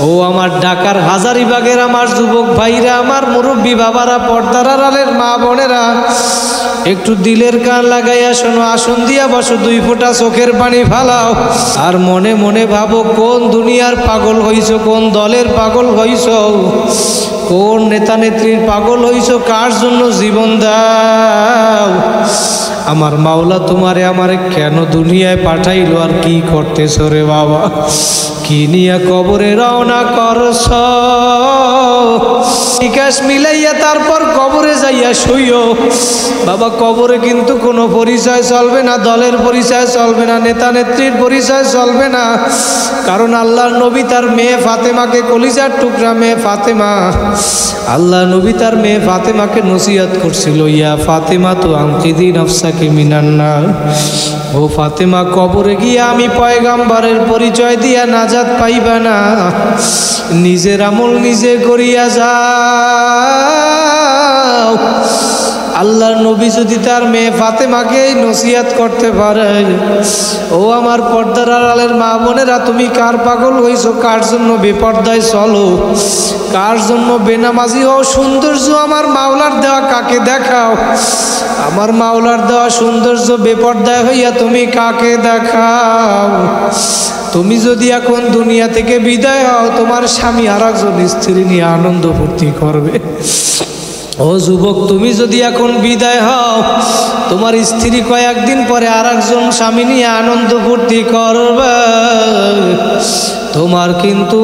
ও আমার ঢাকার হাজারীবাগের আমার যুবক ভাইরা, আমার মুরব্বী বাবারা, পর্দার আড়ালের মা বোনেরা, একটু দিলের কান লাগাইয়া শোনো। আসন দিয়া বসো, 2 ফোঁটা চোখের পানি ফালাও, আর মনে মনে ভাবো কোন দুনিয়ার পাগল হইছো, কোন দলের পাগল হইছো, কোন নেতা নেত্রীর পাগল হইছো, কার জন্য জীবন দাও। আমার মাওলা তোমারে আমারে কেন দুনিয়ায় পাঠাইলো, আর কি করতেছো রে বাবা? কি নিয়ে কবরে রওনা করছ? বিকাশ মিলাইয়া তারপর কবরে যাইয়া শুইও বাবা। কবরে কিন্তু কোনো পরিচয় চলবে না, দলের পরিচয় চলবে না, নেতা নেত্রীর পরিচয় চলবে না। কারণ আল্লাহর নবী তার মেয়ে ফাতেমাকে, কলিজার টুকরা মেয়ে ফাতেমা, আল্লাহ নবী তার মেয়ে ফাতেমাকে নসিহত করছিল, ইয়া ফাতেমা তো আনকিদি নফসাকে মিনান নার। ও ফাতেমা, কবরে গিয়ে আমি পয়গাম্বরের পরিচয় দিয়া নাজাত পাইবা না, নিজের আমল নিজে করিয়া যাও। আল্লাহর নবী যদি তার মেয়ে ফাতেমাকে নসিহত করতে পারে, ও আমার পর্দার আড়ালের মা বোনেরা, তুমি কার পাগল হইছো, কার জন্য বেপর্দায় চলো, কার জন্য বেনামাজি হও? সৌন্দর্য আমার মাওলার দেওয়া, কাকে দেখাও? আমার মাওলার দেওয়া সৌন্দর্য বেপর্দায় হইয়া তুমি কাকে দেখাও? তুমি যদি এখন দুনিয়া থেকে বিদায় হও, তোমার স্বামী আর একজন স্ত্রী নিয়ে আনন্দ ফুর্তি করবে। ও যুবক, তুমি যদি এখন বিদায় হও, তোমার স্ত্রী কয়েকদিন পরে আর একজন স্বামী নিয়ে আনন্দ ফুর্তি করবে, তোমার কিন্তু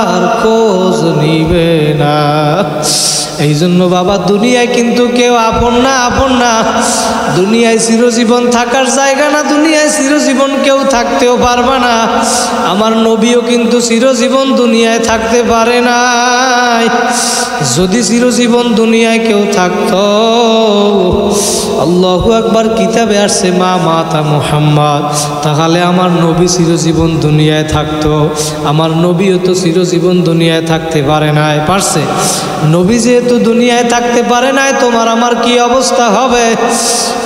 আর খোঁজ নিবে না। এই জন্য বাবা, দুনিয়ায় কিন্তু কেউ আপন না, আপন না। দুনিয়ায় চিরজীবন থাকার জায়গা না, দুনিয়ায় চিরজীবন কেউ থাকতেও পারবে না। আমার নবীও কিন্তু চিরজীবন দুনিয়ায় থাকতে পারে নাই। যদি চিরজীবন দুনিয়ায় কেউ থাকতো, আল্লাহু আকবার, কিতাবে আসছে মা মাতা মুহাম্মদ, তাহলে আমার নবী চিরজীবন দুনিয়ায় থাকতো। আমার নবীও তো চিরজীবন দুনিয়ায় থাকতে পারে নাই, পারছে? নবী যেহেতু দুনিয়ায় থাকতে পারে নাই, তোমার আমার কি অবস্থা হবে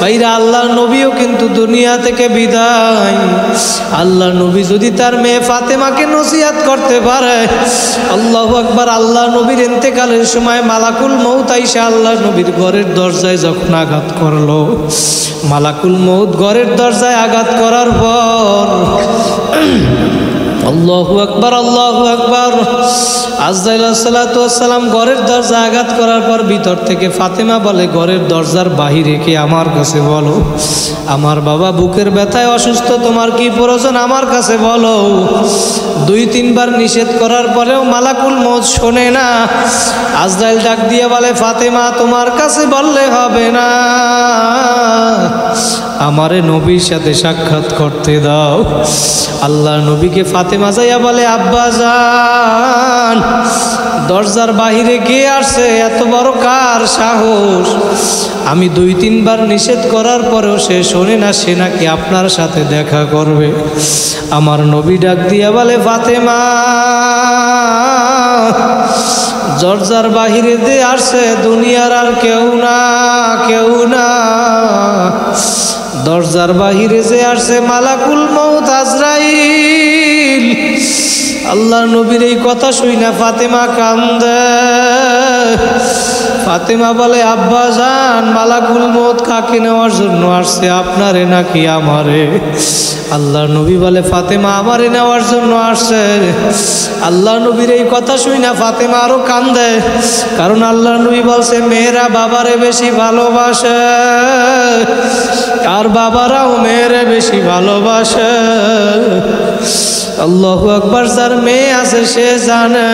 ভাইরা? আল্লাহর নবীও কিন্তু দুনিয়া থেকে বিদায়। আল্লাহর নবী যদি তার মেয়ে ফাতেমাকে নসিহত করতে পারে, আল্লাহু আকবার, আল্লাহ নবীর ইন্তেকালের সময় মালাকুল মউত আইসা আল্লাহ নবীর ঘরের দরজায় যখন আঘাত করলো, মালাকুল মউত ঘরের দরজায় আঘাত করার পর, আল্লাহু আকবার, আল্লাহু আকবার, আজরাইল আলাইহিস সালাতু ওয়াস সালাম ঘরের দরজা আঘাত করার পর ভিতর থেকে ফাতেমা বলে, ঘরের দরজার বাহিরে কে আমার কাছে বলো, আমার বাবা বুকের ব্যথায় অসুস্থ, তোমার কি প্রয়োজন আমার কাছে বলো। 2-3 বার নিষেধ করার পরেও মালাকুল মউত শোনে না। আজরাইল ডাক দিয়ে বলে, ফাতেমা, তোমার কাছে বললে হবে না, আমারে নবীর সাথে সাক্ষাৎ করতে দাও। আল্লাহ নবীকে ফাতেমা যাইয়া বলে, আব্বা জান, দরজার বাহিরে কে আসছে? এত বড় কার সাহস? আমি 2-3 বার নিষেধ করার পরেও সে শোনে না, সে নাকি আপনার সাথে দেখা করবে। আমার নবী ডাক দিয়া বলে, ফাতেমা, দরজার বাহিরে দিয়ে আসছে দুনিয়ার আর কেউ না, কেউ না। দরজার বাহিরে যে আসছে মালাকুল মউত আজরাইল। আল্লাহর নবীর এই কথা শুই না ফাতেমা কান্দে। ফাতেমা বলে, আব্বা জান, মালাকুল মউত কাকে নেওয়ার জন্য আসছে, আপনারে নাকি আমারে? আল্লাহর নবী বলে, ফাতেমা, আমারে নেওয়ার জন্য আসছে। আল্লাহর নবীর এই কথা শুই না ফাতেমা আরো কান্দে, কারণ আল্লাহর নবী বলছে, মেয়েরা বাবারে বেশি ভালোবাসে, আর বাবারাও মেয়েরে বেশি ভালোবাসে। আল্লাহু আকবার, যার মেয়ে আছে সে জানে।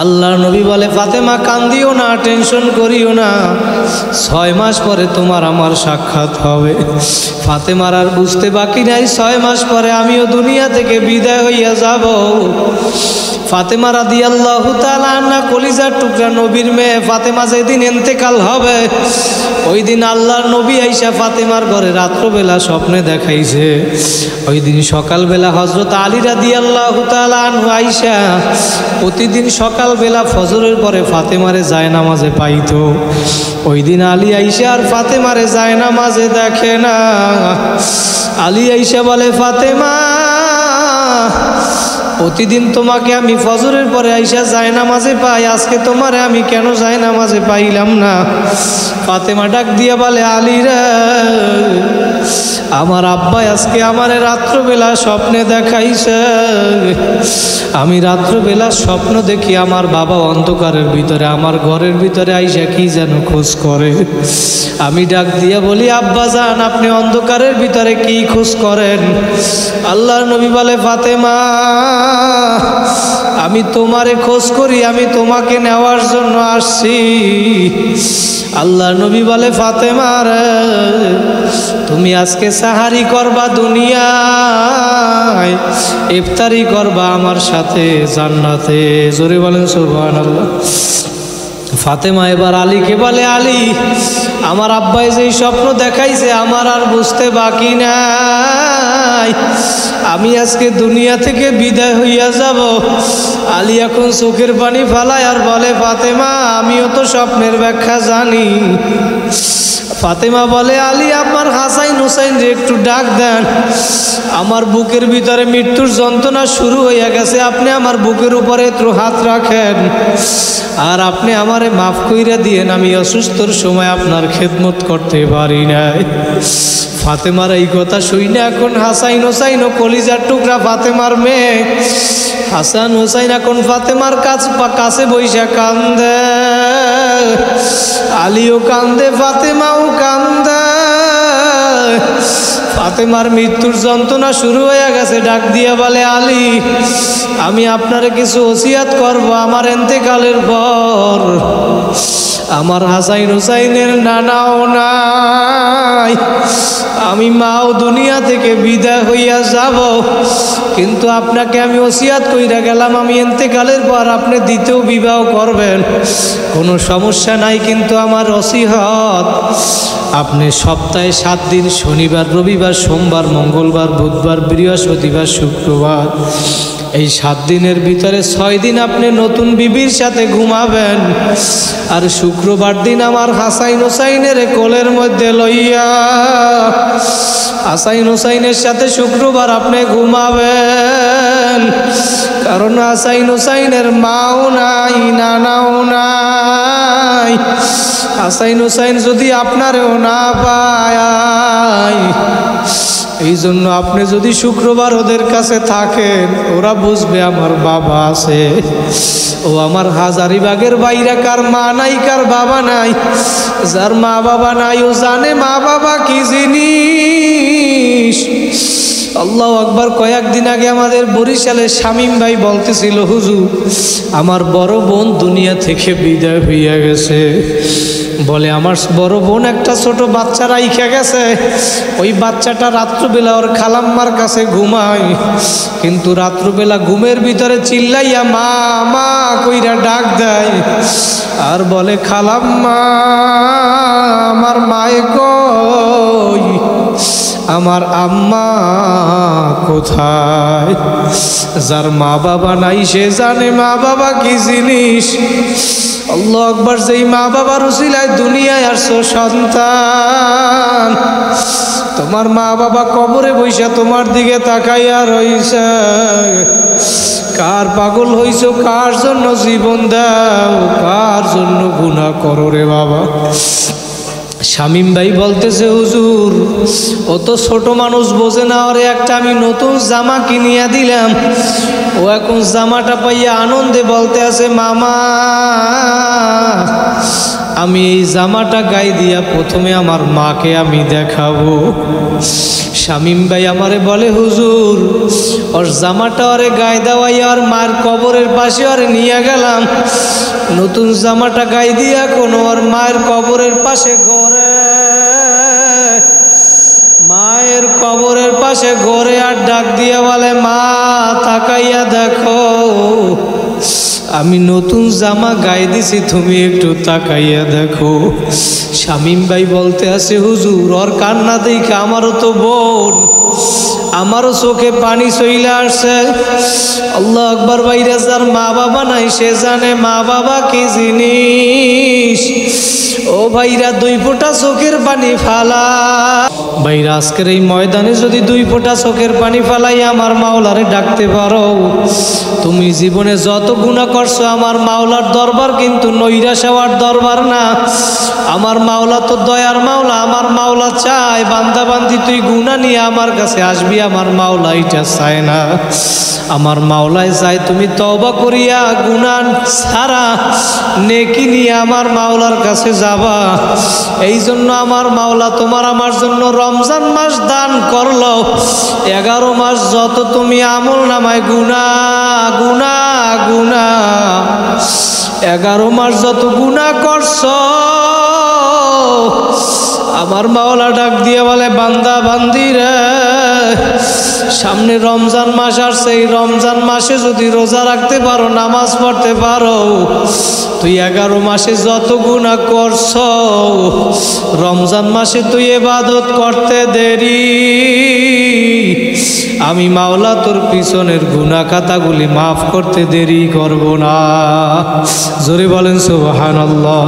আল্লাহর নবী বলে, ফাতেমা কান্দিও না, টেনশন করিও না, 6 মাস পরে তোমার আমার সাক্ষাৎ হবে। ফাতেমার আর বুঝতে বাকি নাই, 6 মাস পরে আমিও দুনিয়া থেকে বিদায় হইয়া যাব। ফাতেমা রাদিয়াল্লাহু তাআলা আনহা, কলিজার টুকরা নবীর মেয়ে ফাতেমা যেদিন ইন্তেকাল হবে, ওই দিন আল্লাহর নবী আইসা ফাতেমার ঘরে রাত্রবেলা স্বপ্নে দেখাইছে। ওই দিন সকালবেলা হযরত আলী রাদিয়াল্লাহু তাআলা আনহু আইসা প্রতিদিন সকালবেলা ফজরের পরে ফাতেমারে জায়নামাজে পাইতো। ওই দিন আলী আইসা আর ফাতেমারে জায়নামাজে দেখে না। আলী আইসা বলে, ফাতেমা, প্রতিদিন তোমাকে আমি ফজরের পরে আইসা জায়নামাজে পাই, আজকে তোমারে আমি কেন জায়নামাজে পাইলাম না? ফাতেমা ডাক দিয়ে বলে, আলী রে, আমার আব্বা আজকে আমারে রাত্রবেলা স্বপ্নে দেখাইছে। আমি রাত্রবেলা স্বপ্ন দেখি আমার বাবা অন্ধকারের ভিতরে আমার ঘরের ভিতরে আইসা কি যেন খোঁজ করে। আমি ডাক দিয়ে বলি, আব্বা জান, আপনি অন্ধকারের ভিতরে কি খোঁজ করেন? আল্লাহর নবী বলে, ফাতেমা, আমি তোমারে খোঁজ করি, আমি তোমাকে নেওয়ার জন্য আসছি। আল্লাহর নবী বলে, ফাতেমা রে, তুমি আজকে সাহারি করবা দুনিয়ায়, ইফতারি করবা আমার সাথে জান্নাতে। জোরে বলেন সুবহানাল্লাহ। ফাতেমা এবার আলীকে বলে, আলী, আমার আব্বাই যেই স্বপ্ন দেখাইছে আমার আর বুঝতে বাকি নাই, আমি আজকে দুনিয়া থেকে বিদায় হইয়া যাব। আলী এখন চোখের পানি ফালায় আর বলে, ফাতেমা, আমিও তো স্বপ্নের ব্যাখ্যা জানি। ফাতেমা বলে, আলী, আপনার হাসাইন হুসাইন রে একটু ডাক দেন, আমার বুকের ভিতরে মৃত্যুর যন্ত্রণা শুরু হইয়া গেছে, আপনি আমার বুকের উপরে একটু হাত রাখেন আর আপনি আমারে মাফ কইরা দিয়েন, আমি অসুস্থর সময় আপনার খেদমত করতে পারি নাই। ফাতেমার এই কথা শুই না এখন হাসাইন হোসাইন ও কলিজার টুকরা ফাতেমার মেয়ে হাসান হোসাইন এখন ফাতেমার কাছে বইসা কান্দে, আলীও কান্দে, ফাতেমাও কান্দে। ফাতেমার মৃত্যুর যন্ত্রণা শুরু হয়ে গেছে। ডাক দিয়ে বলে, আলী, আমি আপনারে কিছু ওসিয়াত করব। আমার ইন্তেকালের পর আমার হাসাইন হুসাইনের নানাও নাই, আমি মাও দুনিয়া থেকে বিদায় হইয়া যাব, কিন্তু আপনাকে আমি ওসিয়াত কইরা গেলাম, আমি ইন্তেকালের পর আপনি দ্বিতীয় বিবাহ করবেন, কোনো সমস্যা নাই, কিন্তু আমার ওসিয়ত, আপনি সপ্তাহে 7 দিন, শনিবার, রবিবার, সোমবার, মঙ্গলবার, বুধবার, বৃহস্পতিবার, শুক্রবার, এই 7 দিনের ভিতরে 6 দিন আপনি নতুন বিবির সাথে ঘুমাবেন, আর শুক্রবার দিন আমার হাসাইন হুসাইনের কোলের মধ্যে লইয়া হাসাইন হুসাইনের সাথে শুক্রবার আপনি ঘুমাবেন, কারণ হাসাইন হুসাইনের মাও নাই, নানাও নাই। হাসাইন হুসাইন যদি আপনারেও না পায়, এই জন্য আপনি যদি শুক্রবার ওদের কাছে থাকেন, ওরা বুঝবে আমার বাবা আছে। ও আমার হাজারিবাগের বাইরে কার মা নাই, কার বাবা নাই, যার মা বাবা নাই ও জানে মা বাবা কি জিনিস। আল্লাহু আকবার। কয়েকদিন আগে আমাদের বরিশালের শামীম ভাই বলতেছিল, হুজুর, আমার বড় বোন দুনিয়া থেকে বিদায় হইয়া গেছে। বলে, আমার বড় বোন একটা ছোট বাচ্চা রাইখা গেছে, ওই বাচ্চাটা রাত্রবেলা ওর খালাম্মার কাছে ঘুমায়, কিন্তু রাত্রবেলা ঘুমের ভিতরে চিল্লাইয়া মা মা কইরা ডাক দেয় আর বলে, খালাম্মা, আমার মায়ে কই, আমার আম্মা কোথায়? যার মা বাবা নাই সে জানে মা বাবা কি জিনিস। আল্লাহু আকবার। যেই মা বাবার উসিলায় দুনিয়ায় আসছো সন্তান, তোমার মা বাবা কবরে বইসা তোমার দিকে তাকাইয়া রইছে, কার পাগল হইছো, কার জন্য জীবন দাও, কার জন্য গুনাহ করো রে বাবা। শামীম ভাই বলতেছে, হুজুর, ও তো ছোট মানুষ, বোঝে না, ওরে একটা আমি নতুন জামা কিনিয়া দিলাম, ও এখন জামাটা পাইয়া আনন্দে বলতে আছে, মামা, আমি এই জামাটা গায়ে দিয়া প্রথমে আমার মাকে আমি দেখাবো। শামীম ভাই আমারে বলে, হুজুর, ওর জামাটা ওরে গায়ে দেওয়াইয়া ওর মায়ের কবরের পাশে ওরে নিয়ে গেলাম, নতুন জামাটা গায়ে দিয়া কোনো ওর মায়ের কবরের পাশে ঘরে, মায়ের কবরের পাশে ঘরে আর ডাক দিয়া বলে, মা, তাকাইয়া দেখো, আমি নতুন জামা গায়ে দিছি, তুমি একটু তাকাইয়া দেখো। শামীম ভাই বলতে আছে, হুজুর, ওর কান্না দেখে আমারও তো বোন, আমারও চোখে পানি চইলা আসছে। আল্লাহু আকবার। ভাইরা, যার মা বাবা নাই সে জানে মা বাবা কি জিনিস। ও ভাইরা, 2 ফোঁটা চোখের পানি ফালা, ভাইরা আজকের এই ময়দানে যদি 2 ফোঁটা চোখের পানি ফেলাই আমার মাওলারে ডাকতে পারো, তুমি জীবনে যত গুনাহ করছো আমার মাওলার দরবার কিন্তু নৈরাশ হওয়ার দরবার না। আমার মাওলা তো দয়ার মাওলা, আমার মাওলা চায় বান্দা বান্দি তুই গুনাহ নিয়ে আমার কাছে আসবি। আমার মাওলা এটা চায় না, আমার মাওলায় চায় তুমি তওবা করিয়া গুনাহ ছাড়া নেকি নিয়ে আমার মাওলার কাছে যাবা। এই জন্য আমার মাওলা তোমার আমার জন্য রমজান মাস দান করলো। 11 মাস যত তুমি আমল নামায় গুনাহ গুনাহ গুনাহ, 11 মাস যত গুনাহ করছো আমার মাওলা ডাক দিয়ে বলে বান্দা বান্দি রে, সামনে রমজান মাস আসছে, এই রমজান মাসে যদি রোজা রাখতে পারো, নামাজ পড়তে পারো, তুই 11 মাসে যত গুনাহ করছো রমজান মাসে তুই ইবাদত করতে দেরি, আমি মাওলা তোর পিছনের গুনাহ খাতাগুলি মাফ করতে দেরি করব না। জোরে বলেন সুবহানাল্লাহ।